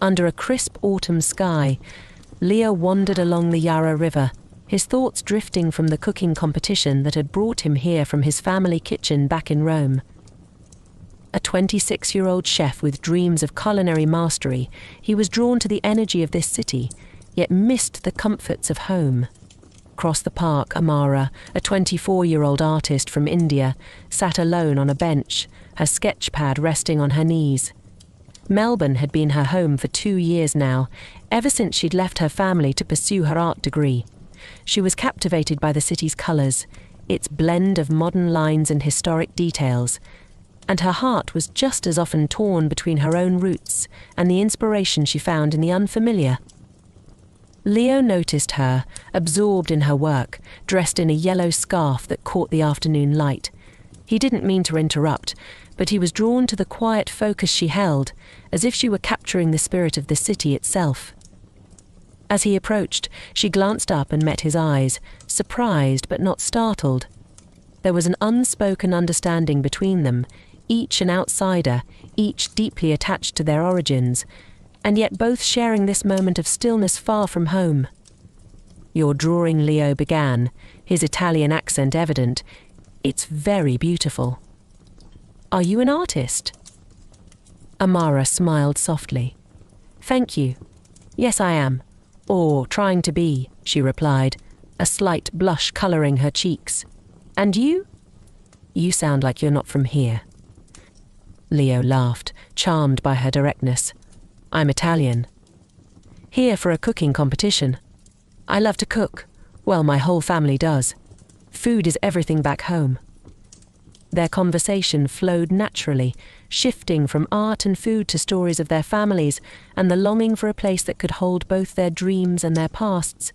Under a crisp autumn sky, Leo wandered along the Yarra River, his thoughts drifting from the cooking competition that had brought him here from his family kitchen back in Rome. A 26-year-old chef with dreams of culinary mastery, he was drawn to the energy of this city, yet missed the comforts of home. Across the park, Amara, a 24-year-old artist from India, sat alone on a bench, her sketch pad resting on her knees. Melbourne had been her home for 2 years now, ever since she'd left her family to pursue her art degree. She was captivated by the city's colours, its blend of modern lines and historic details, and her heart was just as often torn between her own roots and the inspiration she found in the unfamiliar. Leo noticed her, absorbed in her work, dressed in a yellow scarf that caught the afternoon light. He didn't mean to interrupt, but he was drawn to the quiet focus she held, as if she were capturing the spirit of the city itself. As he approached, she glanced up and met his eyes, surprised but not startled. There was an unspoken understanding between them, each an outsider, each deeply attached to their origins, and yet both sharing this moment of stillness far from home. "Your drawing," Leo began, his Italian accent evident. "It's very beautiful." "Are you an artist?" Amara smiled softly. "Thank you. Yes, I am. Or trying to be," she replied, a slight blush colouring her cheeks. "And you?" "You sound like you're not from here." Leo laughed, charmed by her directness. "I'm Italian. Here for a cooking competition. I love to cook. Well, my whole family does. Food is everything back home." Their conversation flowed naturally, shifting from art and food to stories of their families and the longing for a place that could hold both their dreams and their pasts.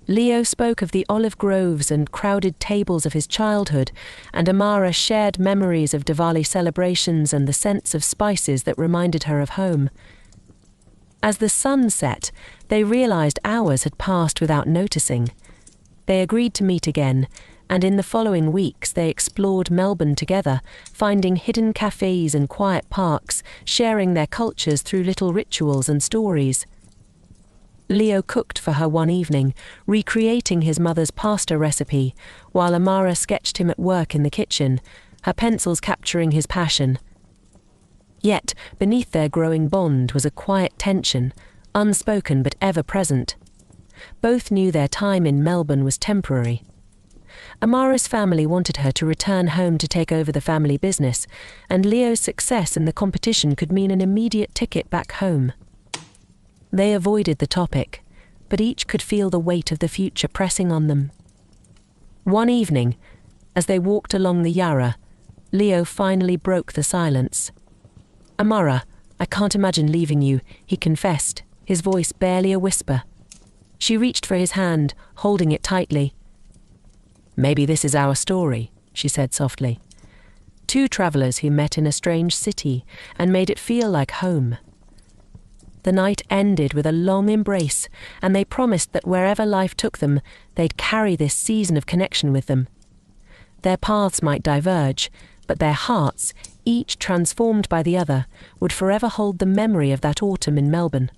Leo spoke of the olive groves and crowded tables of his childhood, and Amara shared memories of Diwali celebrations and the scents of spices that reminded her of home. As the sun set, they realized hours had passed without noticing. They agreed to meet again, and in the following weeks they explored Melbourne together, finding hidden cafes and quiet parks, sharing their cultures through little rituals and stories. Leo cooked for her one evening, recreating his mother's pasta recipe, while Amara sketched him at work in the kitchen, her pencils capturing his passion. Yet, beneath their growing bond was a quiet tension, unspoken but ever present. Both knew their time in Melbourne was temporary. Amara's family wanted her to return home to take over the family business, and Leo's success in the competition could mean an immediate ticket back home. They avoided the topic, but each could feel the weight of the future pressing on them. One evening, as they walked along the Yarra, Leo finally broke the silence. "Amara, I can't imagine leaving you," he confessed, his voice barely a whisper. She reached for his hand, holding it tightly. "Maybe this is our story," she said softly. "Two travellers who met in a strange city and made it feel like home." The night ended with a long embrace, and they promised that wherever life took them, they'd carry this season of connection with them. Their paths might diverge, but their hearts, each transformed by the other, would forever hold the memory of that autumn in Melbourne.